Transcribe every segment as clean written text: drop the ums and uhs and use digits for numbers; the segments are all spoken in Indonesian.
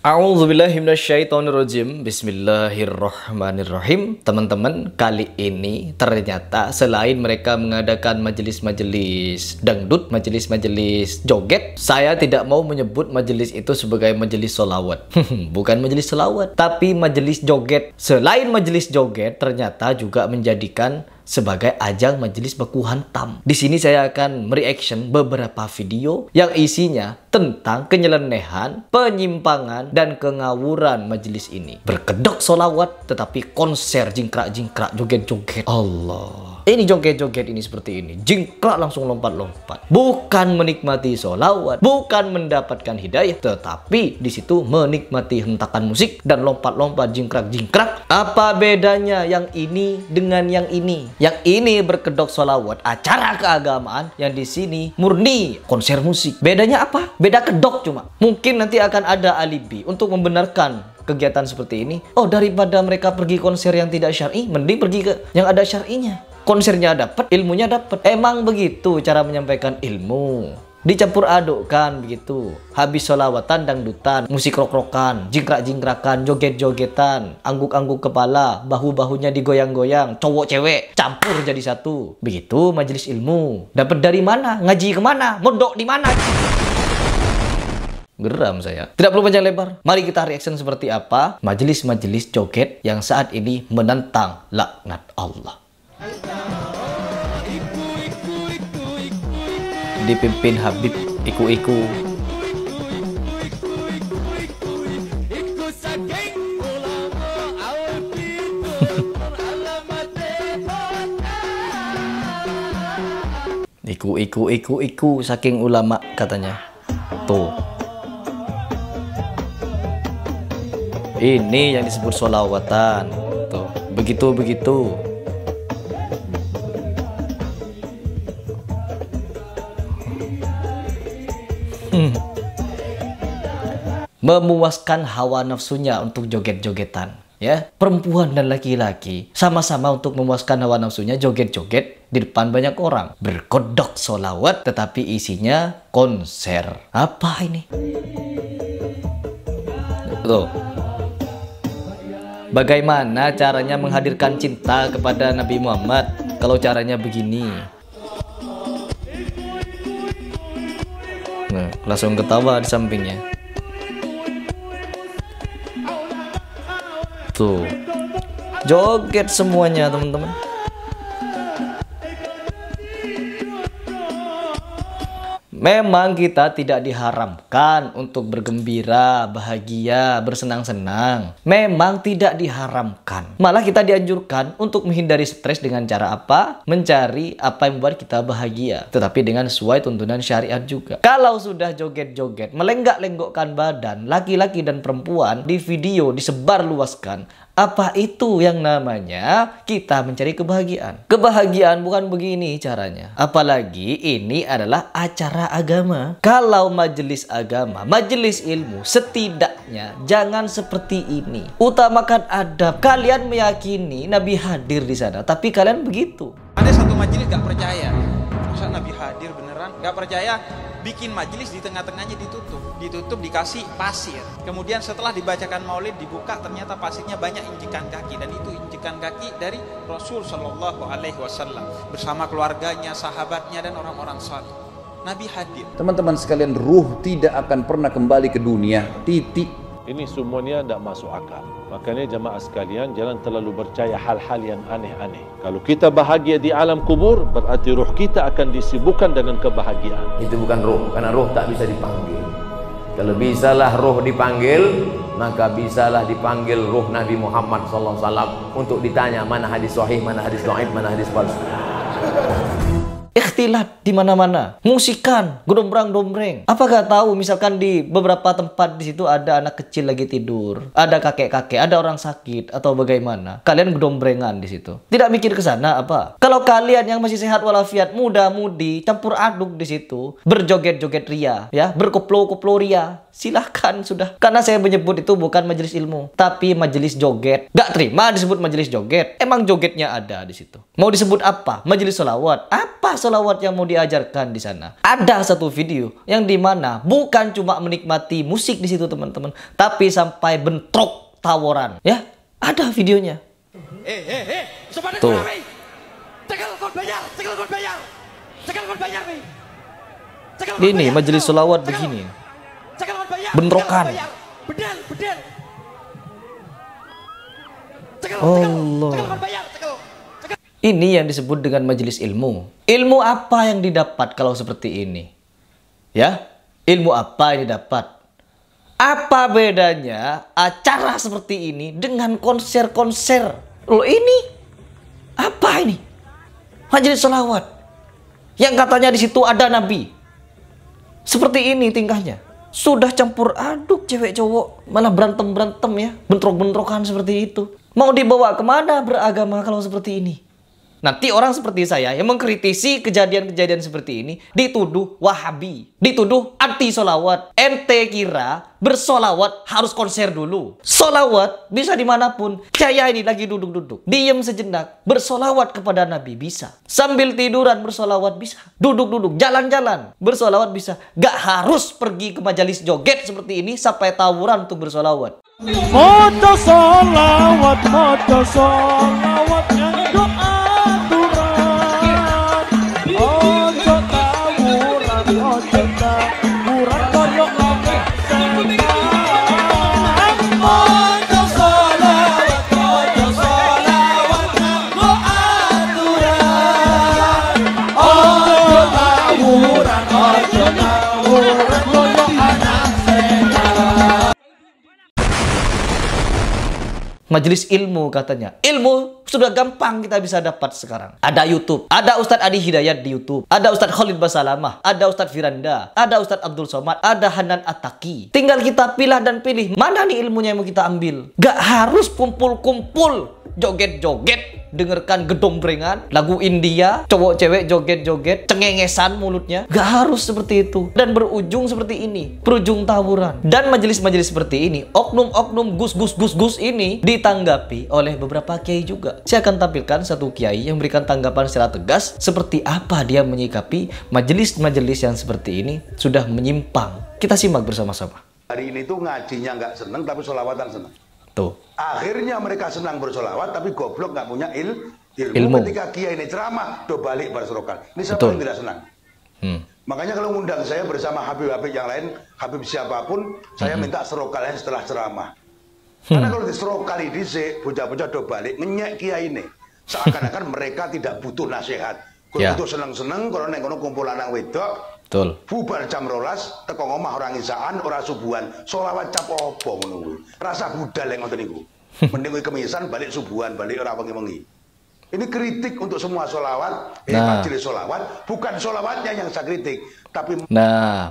A'udzubillahiminasyaitonirrojim. Bismillahirrahmanirrahim. Teman-teman, kali ini ternyata selain mereka mengadakan majelis-majelis dangdut, majelis-majelis joget, saya tidak mau menyebut majelis itu sebagai majelis sholawat. Bukan majelis sholawat, tapi majelis joget. Selain majelis joget, ternyata juga menjadikan sebagai ajang majelis baku hantam. Di sini saya akan mereaction beberapa video yang isinya tentang kenyelenehan, penyimpangan, dan kengawuran majelis ini. Berkedok solawat, tetapi konser jingkrak-jingkrak, joget-joget. Allah. Ini joget-joget ini seperti ini. Jingkrak langsung lompat-lompat. Bukan menikmati solawat, bukan mendapatkan hidayah, tetapi di situ menikmati hentakan musik dan lompat-lompat jingkrak-jingkrak. Apa bedanya yang ini dengan yang ini? Yang ini berkedok solawat, acara keagamaan, yang di sini murni konser musik. Bedanya apa? Beda kedok cuma. Mungkin nanti akan ada alibi untuk membenarkan kegiatan seperti ini. Oh, daripada mereka pergi konser yang tidak syar'i, mending pergi ke yang ada syar'inya. Konsernya dapat, ilmunya dapat. Emang begitu cara menyampaikan ilmu. Dicampur adukkan begitu. Habis sholawatan, dangdutan, musik rock-rockan, jingkrak-jingkrakan, joget-jogetan, angguk-angguk kepala, bahu-bahunya digoyang-goyang, cowok cewek campur jadi satu. Begitu majelis ilmu. Dapat dari mana? Ngaji kemana? Mondok di mana? Geram saya. Tidak perlu panjang lebar. Mari kita reaction seperti apa majelis-majelis joget yang saat ini menentang laknat Allah. Dipimpin Habib Iku-Iku. Iku saking ulama katanya. Tuh. Ini yang disebut sholawatan. Tuh, begitu-begitu. Memuaskan hawa nafsunya untuk joget-jogetan, ya. Perempuan dan laki-laki sama-sama untuk memuaskan hawa nafsunya joget-joget di depan banyak orang. Berkodok solawat tetapi isinya konser. Apa ini? Tuh. Bagaimana caranya menghadirkan cinta kepada Nabi Muhammad kalau caranya begini? Nah, langsung ketawa di sampingnya. Tuh, joget semuanya teman-teman. Memang kita tidak diharamkan untuk bergembira, bahagia, bersenang-senang. Memang tidak diharamkan. Malah kita dianjurkan untuk menghindari stres dengan cara apa? Mencari apa yang membuat kita bahagia. Tetapi dengan sesuai tuntunan syariat juga. Kalau sudah joget-joget, melenggak-lenggokkan badan, laki-laki dan perempuan di video disebarluaskan. Apa itu yang namanya kita mencari kebahagiaan? Kebahagiaan bukan begini caranya. Apalagi ini adalah acara agama. Kalau majelis agama, majelis ilmu, setidaknya jangan seperti ini. Utamakan adab. Kalian meyakini Nabi hadir di sana, tapi kalian begitu. Ada satu majelis gak percaya. Masa Nabi hadir beneran? Gak percaya. Bikin majelis di tengah-tengahnya ditutup dikasih pasir. Kemudian setelah dibacakan maulid dibuka, ternyata pasirnya banyak injekan kaki, dan itu injekan kaki dari Rasul Shallallahu Alaihi Wasallam bersama keluarganya, sahabatnya, dan orang-orang saleh. Nabi hadir. Teman-teman sekalian, ruh tidak akan pernah kembali ke dunia. Titik. Ini semuanya tidak masuk akal. Makanya jamaah sekalian, jangan terlalu percaya hal-hal yang aneh-aneh. Kalau kita bahagia di alam kubur, berarti ruh kita akan disibukkan dengan kebahagiaan. Itu bukan ruh, karena ruh tak bisa dipanggil. Kalau bisalah ruh dipanggil, maka bisalah dipanggil ruh Nabi Muhammad SAW untuk ditanya mana hadis sahih, mana hadis dhaif, mana hadis palsu. Ikhtilat di mana-mana, musikan, gedombrang-dombreng. Apakah tahu misalkan di beberapa tempat di situ ada anak kecil lagi tidur, ada kakek-kakek, ada orang sakit atau bagaimana? Kalian gedombrengan di situ. Tidak mikir ke sana apa? Kalau kalian yang masih sehat walafiat, muda-mudi, campur aduk di situ, berjoget-joget ria, ya, berkoplo-koplo ria, Silahkan sudah. Karena saya menyebut itu bukan majelis ilmu, tapi majelis joget. Gak terima disebut majelis joget. Emang jogetnya ada di situ. Mau disebut apa? Majelis sholawat. Apa sholawat yang mau diajarkan di sana? Ada satu video yang dimana bukan cuma menikmati musik di situ teman-teman, tapi sampai bentrok tawaran. Ya, ada videonya. Tuh. Ini majelis sholawat begini. Bentrokan. Allah. Ini yang disebut dengan majelis ilmu. Ilmu apa yang didapat kalau seperti ini? Ya, ilmu apa yang didapat? Apa bedanya acara seperti ini dengan konser-konser? Loh ini apa ini? Majelis sholawat yang katanya di situ ada Nabi. Seperti ini tingkahnya. Sudah campur aduk cewek cowok, malah berantem-berantem ya, bentrok-bentrokan seperti itu. Mau dibawa kemana beragama kalau seperti ini? Nanti orang seperti saya yang mengkritisi kejadian-kejadian seperti ini dituduh Wahabi, dituduh anti solawat. Ente kira bersolawat harus konser dulu? Solawat bisa dimanapun. Saya ini lagi duduk-duduk, diem sejenak, bersolawat kepada Nabi bisa. Sambil tiduran bersolawat bisa. Duduk-duduk, jalan-jalan bersolawat bisa. Gak harus pergi ke majelis joget seperti ini sampai tawuran untuk bersolawat. Moto solawat yang doa. Majelis ilmu katanya. Ilmu sudah gampang kita bisa dapat sekarang. Ada YouTube. Ada Ustadz Adi Hidayat di YouTube. Ada Ustadz Khalid Basalamah. Ada Ustadz Firanda. Ada Ustadz Abdul Somad. Ada Hanan Ataki. Tinggal kita pilih dan pilih. Mana nih ilmunya yang mau kita ambil. Gak harus kumpul-kumpul. Joget-joget. Dengarkan gedombrengan. Lagu India. Cowok cewek joget-joget. Cengengesan mulutnya. Gak harus seperti itu. Dan berujung seperti ini. Berujung tawuran. Dan majelis-majelis seperti ini. Oknum-oknum gus-gus-gus-gus ini ditanggapi oleh beberapa kiai juga. Saya akan tampilkan satu kiai yang memberikan tanggapan secara tegas seperti apa dia menyikapi majelis-majelis yang seperti ini sudah menyimpang. Kita simak bersama-sama. Hari ini tuh ngajinya nggak seneng tapi sholawatan seneng. Tuh. Akhirnya mereka senang bersolawat tapi goblok nggak punya ilmu. Ketika kiai ini ceramah, do balik berserokan. Ini siapa yang tidak senang? Makanya kalau ngundang saya bersama Habib-Habib yang lain, Habib siapapun, saya minta serokalnya setelah ceramah. Karena kalau diserokali dhisik, bocah-bocah do balik ngenyek kiai ini. Seakan-akan mereka tidak butuh nasihat. Kalau butuh seneng-seneng, kalau neng kono kumpul lanang wedok, betul. Bubar jam 12, teko ngomah orang isaan, orang subuhan, sholawat cap opo ngono. Rasa budal yang ngoten niku. Mending kemisan balik subuhan, balik ora wengi-wengi. Ini kritik untuk semua sholawat, majelis sholawat, bukan sholawatnya yang saya kritik, tapi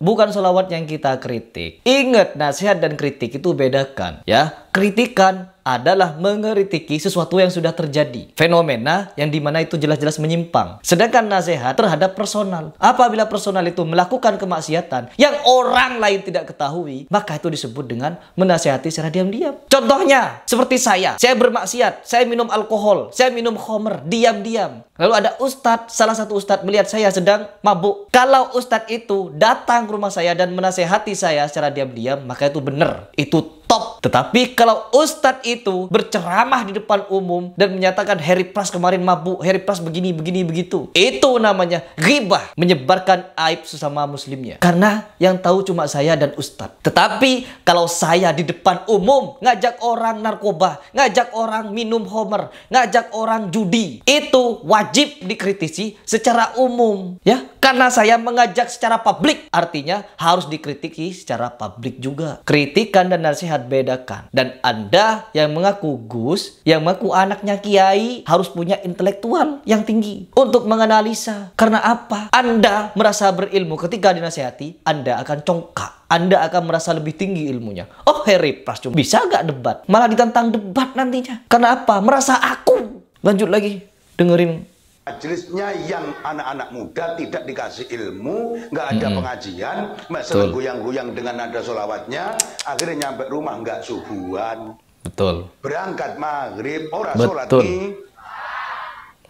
bukan sholawat yang kita kritik. Ingat, nasihat dan kritik itu bedakan, ya. Kritikan adalah mengkritiki sesuatu yang sudah terjadi, fenomena yang dimana itu jelas-jelas menyimpang. Sedangkan nasihat terhadap personal. Apabila personal itu melakukan kemaksiatan yang orang lain tidak ketahui, maka itu disebut dengan menasihati secara diam-diam. Contohnya seperti saya bermaksiat, saya minum alkohol, saya minum khamr diam-diam. Lalu ada ustadz, salah satu ustadz melihat saya sedang mabuk. Kalau ustadz itu datang ke rumah saya dan menasehati saya secara diam-diam, maka itu benar, itu top. Tetapi kalau ustadz itu berceramah di depan umum dan menyatakan Harry Pras kemarin mabuk, Harry Pras begini, begitu, itu namanya ghibah, menyebarkan aib sesama muslimnya. Karena yang tahu cuma saya dan ustadz. Tetapi kalau saya di depan umum ngajak orang narkoba, ngajak orang minum homer, ngajak orang judi, itu wajib dikritisi secara umum, ya. Karena saya mengajak secara publik, artinya harus dikritiki secara publik juga. Kritikan dan nasihat bedakan. Dan Anda yang mengaku Gus, yang mengaku anaknya kiai, harus punya intelektual yang tinggi untuk menganalisa. Karena apa? Anda merasa berilmu ketika dinasihati, Anda akan congkak. Anda akan merasa lebih tinggi ilmunya. Oh, Harry Pras cuma bisa gak debat? Malah ditantang debat nantinya. Karena apa? Merasa aku. Lanjut lagi, dengerin majelisnya yang anak-anak muda tidak dikasih ilmu, nggak ada pengajian, masalah goyang-goyang dengan nada solawatnya, akhirnya nyampe rumah nggak subuhan. Betul. Berangkat maghrib, orang sholat nih,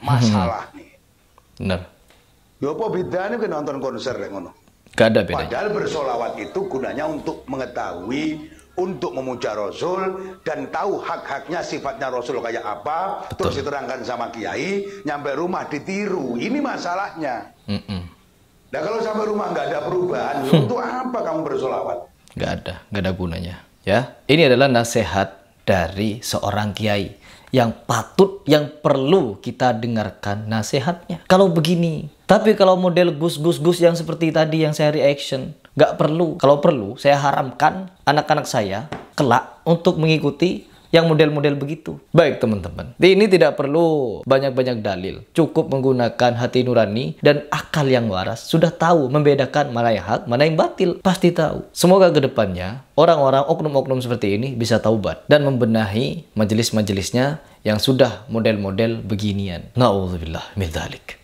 masalah nih. Benar. Ya apa bedanya kan nonton konser yang ngono? Gak ada bedanya. Padahal bersolawat itu gunanya untuk mengetahui, untuk memuja Rasul dan tahu hak-haknya, sifatnya Rasul kayak apa. Betul. Terus diterangkan sama kiai, nyampe rumah ditiru. Ini masalahnya. Nah kalau sampai rumah nggak ada perubahan, untuk apa kamu bersolawat? Nggak ada gunanya. Ya, ini adalah nasihat dari seorang kiai yang patut, yang perlu kita dengarkan nasihatnya. Kalau begini, tapi kalau model gus yang seperti tadi yang saya reaction, nggak perlu. Kalau perlu, saya haramkan anak-anak saya kelak untuk mengikuti yang model-model begitu. Baik teman-teman, ini tidak perlu banyak-banyak dalil. Cukup menggunakan hati nurani dan akal yang waras. Sudah tahu membedakan mana yang hak, mana yang batil. Pasti tahu. Semoga kedepannya orang-orang oknum-oknum seperti ini bisa taubat dan membenahi majelis-majelisnya yang sudah model-model beginian. Na'udzubillah min dzalik.